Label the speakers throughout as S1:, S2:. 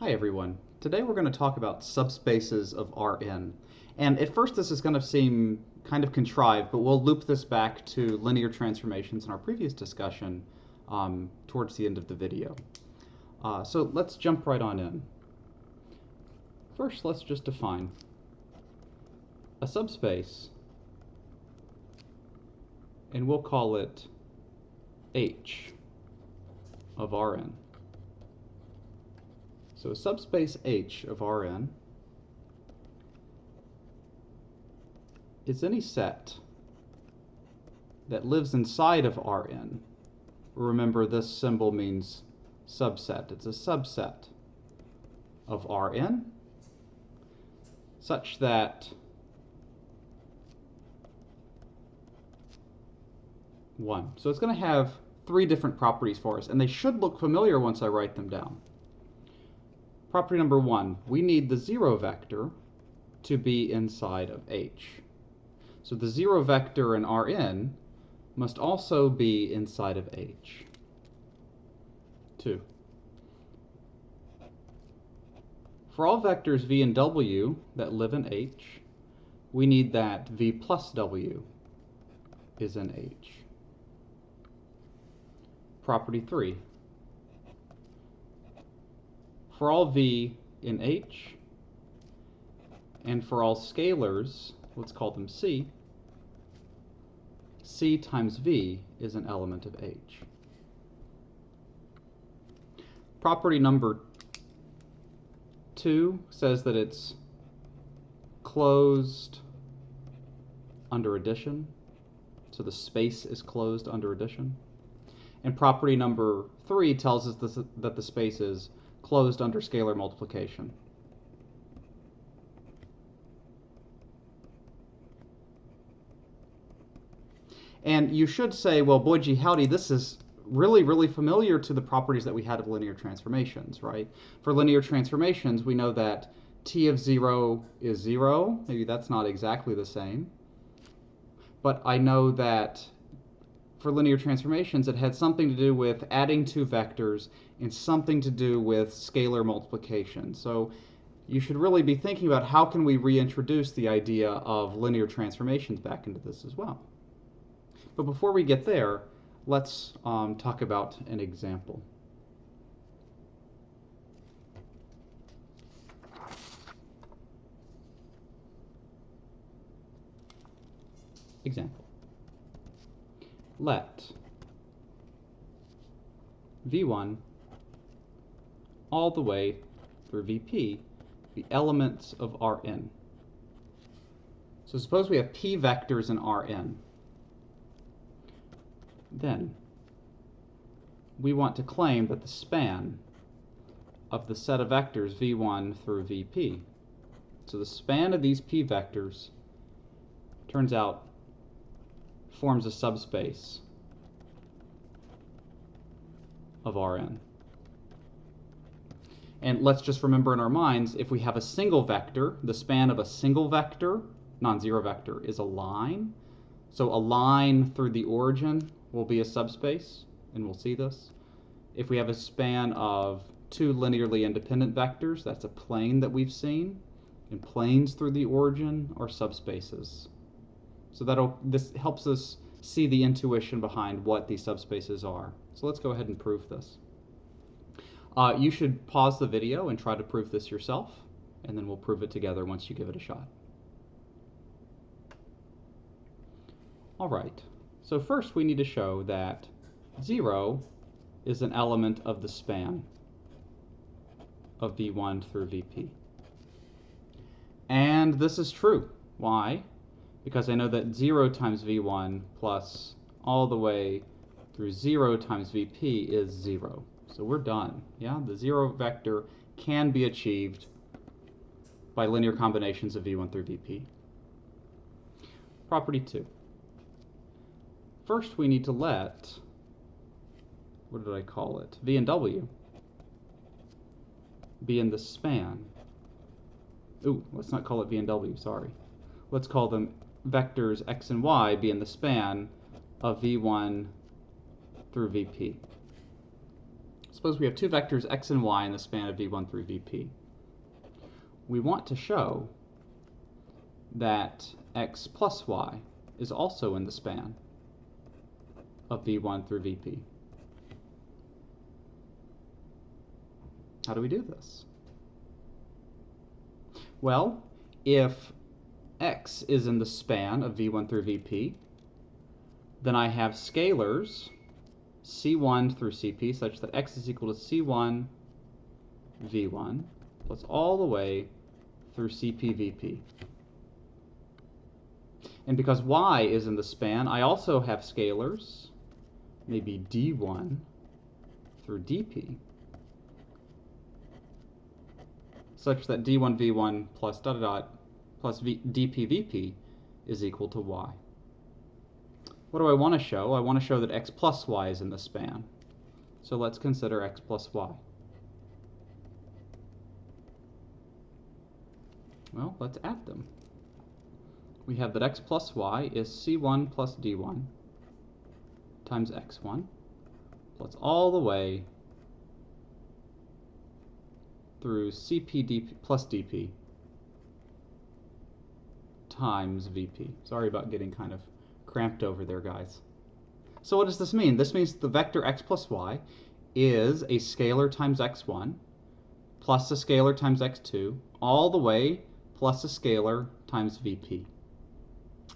S1: Hi everyone. Today we're going to talk about subspaces of Rn. And at first this is going to seem kind of contrived, but we'll loop this back to linear transformations in our previous discussion towards the end of the video. So let's jump right on in. First, let's just define a subspace, and we'll call it H of Rn. So a subspace H of Rn is any set that lives inside of Rn. Remember, this symbol means subset. It's a subset of Rn such that 1. So it's going to have three different properties for us, and they should look familiar once I write them down. Property number 1, we need the 0 vector to be inside of H. So the 0 vector in Rn must also be inside of H. 2. For all vectors v and w that live in H, we need that v plus w is in H. Property 3. For all v in H, and for all scalars, let's call them C, C times v is an element of H. Property number 2 says that it's closed under addition, so the space is closed under addition. And property number 3 tells us that the space is closed under scalar multiplication. And you should say, well, boy gee howdy, this is really familiar to the properties that we had of linear transformations, right? For linear transformations, we know that t of 0 is 0. Maybe that's not exactly the same. But I know that for linear transformations, it had something to do with adding two vectors and something to do with scalar multiplication. So you should really be thinking about how can we reintroduce the idea of linear transformations back into this as well. But before we get there, let's talk about an example. Example. Let v1 all the way through vp be elements of Rn. So suppose we have p vectors in Rn. Then we want to claim that the span of the set of vectors v1 through vp, so the span of these p vectors, turns out forms a subspace of Rn. And let's just remember in our minds, if we have a single vector, the span of a single vector, non-zero vector, is a line. So a line through the origin will be a subspace, and we'll see this. If we have a span of two linearly independent vectors, that's a plane that we've seen, and planes through the origin are subspaces. So this helps us see the intuition behind what these subspaces are. So let's go ahead and prove this. You should pause the video and try to prove this yourself, and then we'll prove it together once you give it a shot. All right, so first we need to show that 0 is an element of the span of v1 through vp. And this is true. Why? Because I know that 0 times v1 plus all the way through 0 times vp is 0. So we're done. Yeah, the 0 vector can be achieved by linear combinations of v1 through vp. Property 2. First we need to let, what did I call it? V and W be in the span. Ooh, let's not call it V and W, sorry. Let's call them vectors x and y be in the span of v1 through vp. suppose we have two vectors x and y in the span of v1 through vp. We want to show that x plus y is also in the span of v1 through vp. How do we do this? Well, if x is in the span of v1 through vp, then I have scalars c1 through cp such that x is equal to c1 v1 plus all the way through cp vp. And because y is in the span, I also have scalars, maybe d1 through dp, such that d1 v1 plus dot dot dot plus dp vp is equal to y. What do I want to show? I want to show that x plus y is in the span. So let's consider x plus y. Well, let's add them. We have that x plus y is c1 plus d1 times x1 plus all the way through cp dp plus dp times vp. Sorry about getting kind of cramped over there, guys. So what does this mean? This means the vector x plus y is a scalar times x1 plus a scalar times x2 all the way plus a scalar times vp.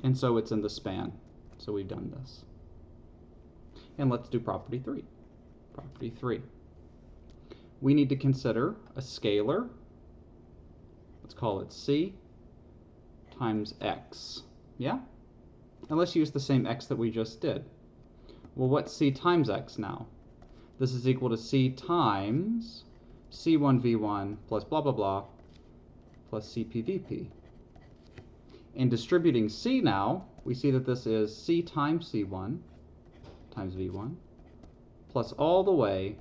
S1: And so it's in the span. So we've done this. And let's do property 3. Property 3. We need to consider a scalar, let's call it c, times x. Yeah? And let's use the same x that we just did. Well, what's c times x now? This is equal to c times c1 v1 plus blah blah blah plus cp vp. In distributing c now, we see that this is c times c1 times v1 plus all the way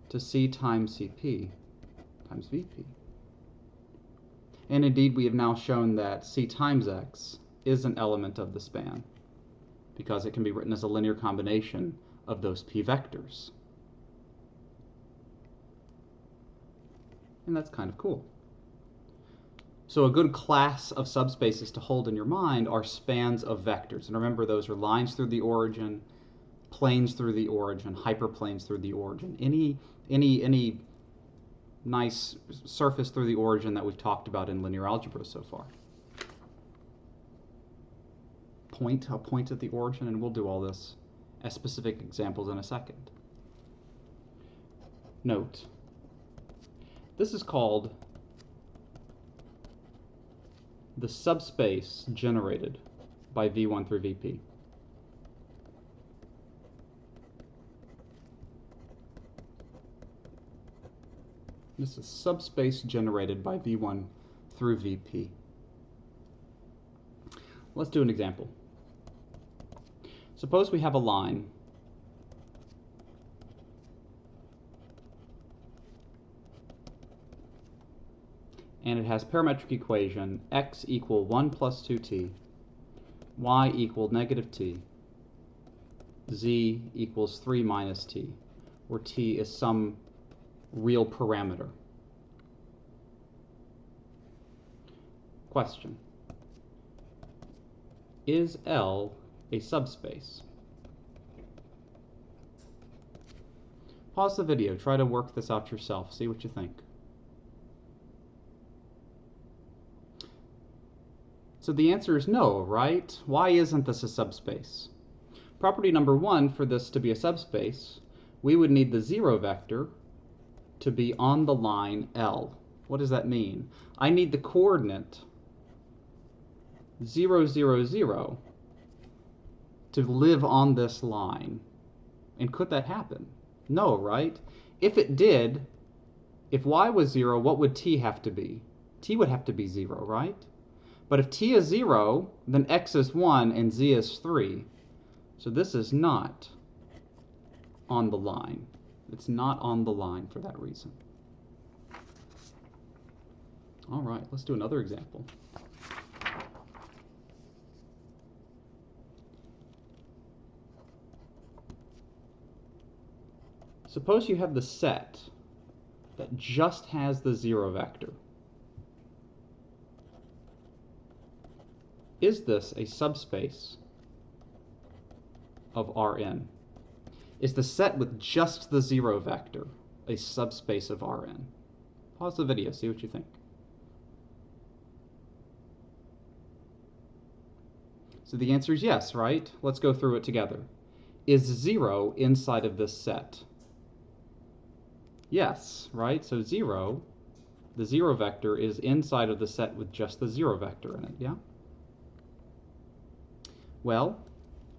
S1: to c times cp times vp. And indeed, we have now shown that c times x is an element of the span because it can be written as a linear combination of those p vectors. And that's kind of cool. So a good class of subspaces to hold in your mind are spans of vectors. And remember, those are lines through the origin, planes through the origin, hyperplanes through the origin. Any nice surface through the origin that we've talked about in linear algebra so far. A point at the origin, and we'll do all this as specific examples in a second. Note, this is called the subspace generated by v1 through vp. This is subspace generated by v1 through vp. Let's do an example. Suppose we have a line and it has parametric equation x equal 1 plus 2t, y equal negative t, z equals 3 minus t, where t is some real parameter. Question: is L a subspace? Pause the video, try to work this out yourself, see what you think. So the answer is no, right? Why isn't this a subspace? Property number 1, for this to be a subspace, we would need the 0 vector to be on the line L. What does that mean? I need the coordinate 0, 0, 0 to live on this line. And could that happen? No, right? If it did, if y was 0, what would t have to be? T would have to be 0, right? But if t is 0, then x is 1 and z is 3. So this is not on the line. It's not on the line for that reason. All right, let's do another example. Suppose you have the set that just has the 0 vector. Is this a subspace of Rn? Is the set with just the 0 vector a subspace of Rn? Pause the video, see what you think. So the answer is yes, right? Let's go through it together. Is 0 inside of this set? Yes, right? So 0, the 0 vector is inside of the set with just the 0 vector in it, yeah? Well,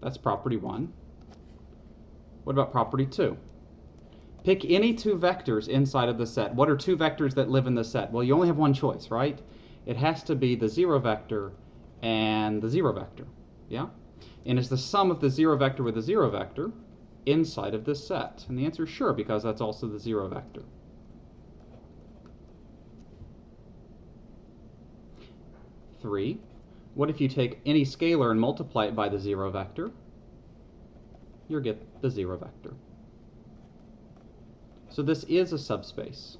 S1: that's property 1. What about property 2? Pick any 2 vectors inside of the set. What are 2 vectors that live in the set? Well, you only have one choice, right? It has to be the 0 vector and the 0 vector, yeah? And it's the sum of the 0 vector with the 0 vector inside of this set. And the answer is sure, because that's also the 0 vector. 3. What if you take any scalar and multiply it by the 0 vector? You'll get the 0 vector. So this is a subspace.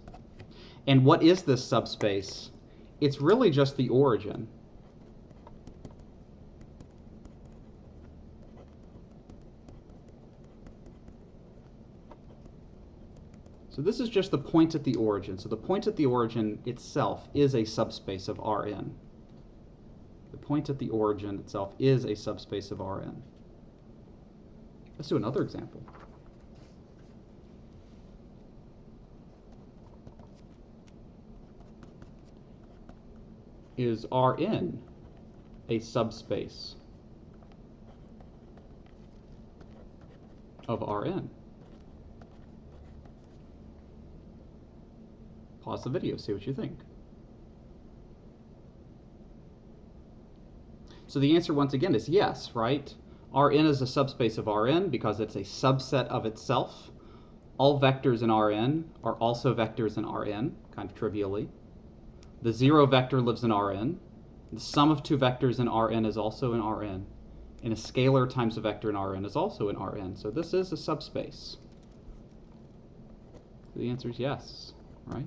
S1: And what is this subspace? It's really just the origin. So this is just the point at the origin. So the point at the origin itself is a subspace of Rn. The point at the origin itself is a subspace of Rn. Let's do another example. Is Rn a subspace of Rn? Pause the video, see what you think. So the answer once again is yes, right? Rn is a subspace of Rn because it's a subset of itself. All vectors in Rn are also vectors in Rn, kind of trivially. The 0 vector lives in Rn. The sum of 2 vectors in Rn is also in Rn. And a scalar times a vector in Rn is also in Rn. So this is a subspace. So the answer is yes, right?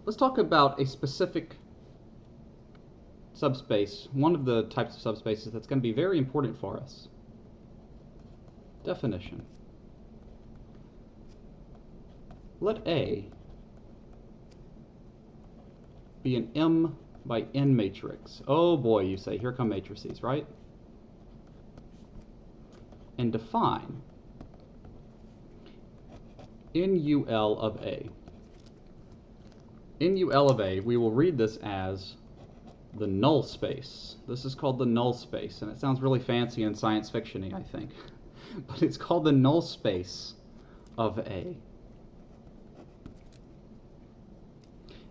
S1: Let's talk about a specific subspace, one of the types of subspaces that's going to be very important for us. Definition. Let A be an M by N matrix. Oh boy, you say, here come matrices, right? And define NUL of A. NUL of A, we will read this as the null space. This is called the null space, and it sounds really fancy and science fiction-y, I think. But it's called the null space of A.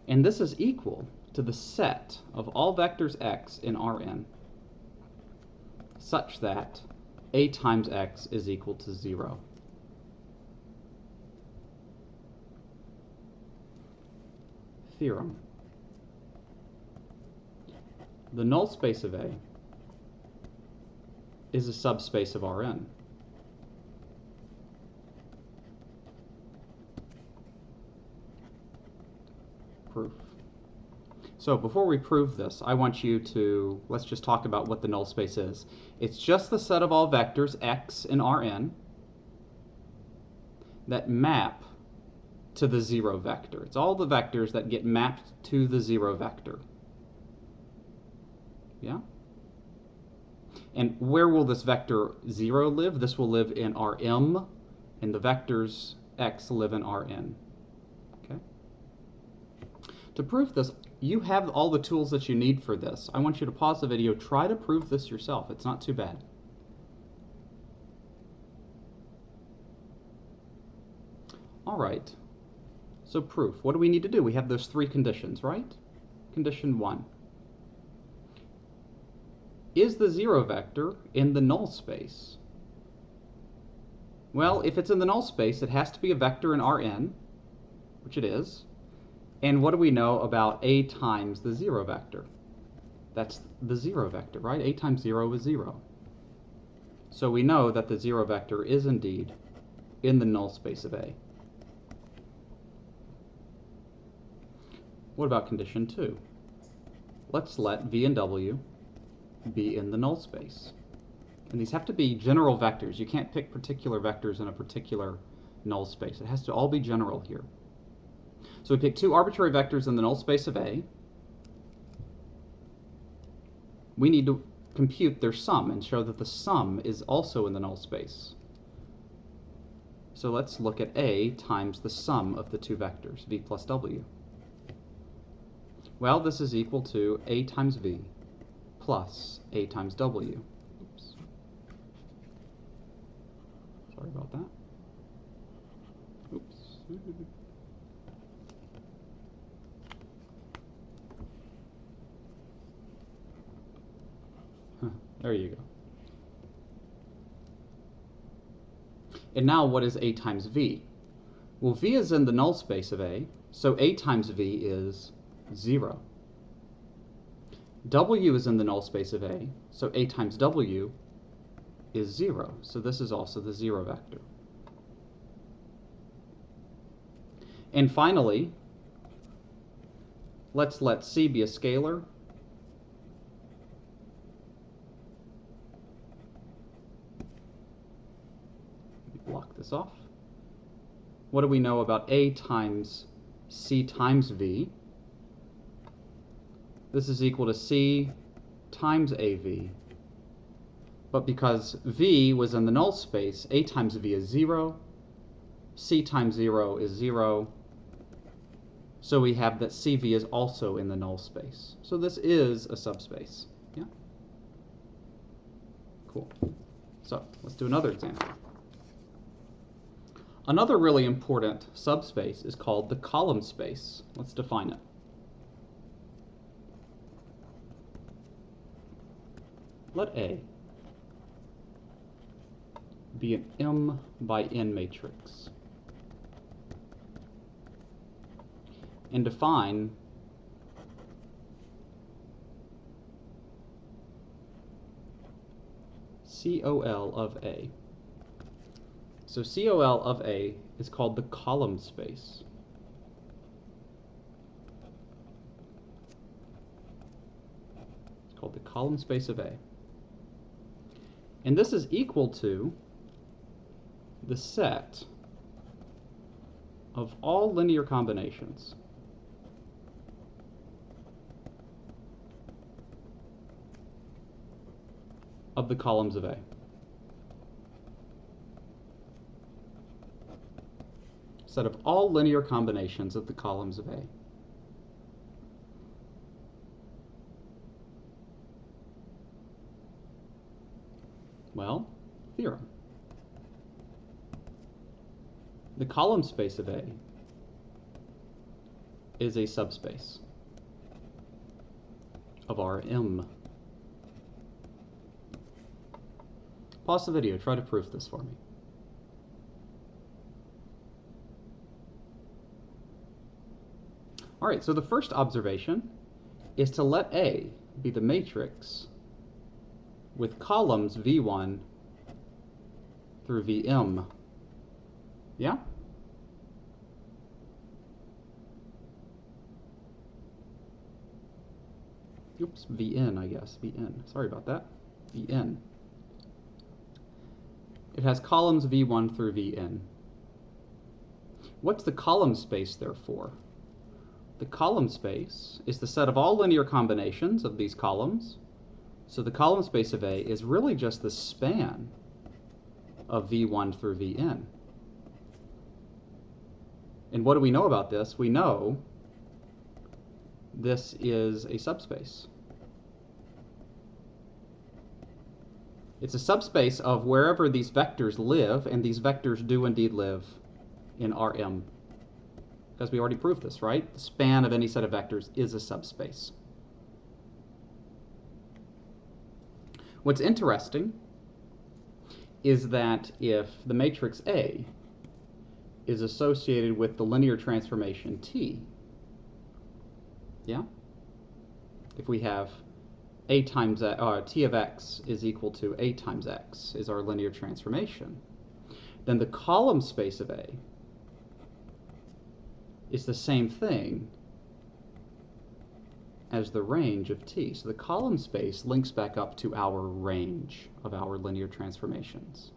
S1: And this is equal to the set of all vectors x in Rn, such that A times x is equal to 0. Theorem. The null space of A is a subspace of Rn. Proof. So before we prove this, I want you to, let's just talk about what the null space is. It's just the set of all vectors x in Rn that map to the 0 vector. It's all the vectors that get mapped to the 0 vector. Yeah? And where will this vector 0 live? This will live in Rm, and the vectors x live in Rn. Okay? To prove this, you have all the tools that you need for this. I want you to pause the video, try to prove this yourself. It's not too bad. All right. So proof. What do we need to do? We have those 3 conditions, right? Condition 1. Is the 0 vector in the null space? Well, if it's in the null space, it has to be a vector in Rn, which it is. And what do we know about A times the 0 vector? That's the 0 vector, right? A times 0 is 0. So we know that the 0 vector is indeed in the null space of A. What about condition 2? Let's let V and W be in the null space. And these have to be general vectors. You can't pick particular vectors in a particular null space. It has to all be general here. So we pick two arbitrary vectors in the null space of A. We need to compute their sum and show that the sum is also in the null space. So let's look at A times the sum of the two vectors, V plus W. Well, this is equal to A times V plus A times W. Oops. Sorry about that. Oops. There you go. And now what is A times V? Well, V is in the null space of A, so A times V is 0. W is in the null space of A, so A times W is 0. So this is also the 0 vector. And finally, let's let C be a scalar. Block this off. What do we know about A times C times V? This is equal to C times AV. But because V was in the null space, A times V is 0, C times 0 is 0, so we have that CV is also in the null space. So this is a subspace. Yeah? Cool. So let's do another example. Another really important subspace is called the column space. Let's define it. Let A be an M by N matrix. And define COL of A. So COL of A is called the column space. It's called the column space of A. And this is equal to the set of all linear combinations of the columns of A. Set of all linear combinations of the columns of A. Well, theorem. The column space of A is a subspace of Rm. Pause the video, try to prove this for me. Alright, so the first observation is to let A be the matrix with columns V1 through Vm. Yeah? Oops, Vn, I guess. Vn. Sorry about that. Vn. It has columns V1 through Vn. What's the column space, therefore? The column space is the set of all linear combinations of these columns. So the column space of A is really just the span of V1 through Vn. And what do we know about this? We know this is a subspace. It's a subspace of wherever these vectors live, and these vectors do indeed live in Rm. Because we already proved this, right? The span of any set of vectors is a subspace. What's interesting is that if the matrix A is associated with the linear transformation T, yeah? If we have A times T of x is equal to A times x is our linear transformation, then the column space of A is the same thing as the range of T. So the column space links back up to our range of our linear transformations.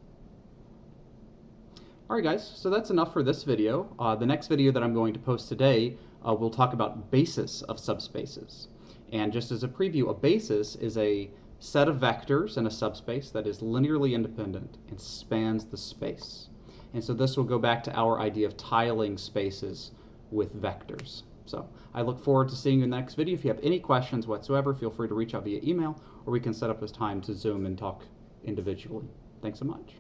S1: Alright guys, so that's enough for this video. The next video that I'm going to post today, we'll talk about basis of subspaces. And just as a preview, a basis is a set of vectors in a subspace that is linearly independent and spans the space. And so this will go back to our idea of tiling spaces with vectors. So I look forward to seeing you in the next video. If you have any questions whatsoever, feel free to reach out via email, or we can set up a time to Zoom and talk individually. Thanks so much.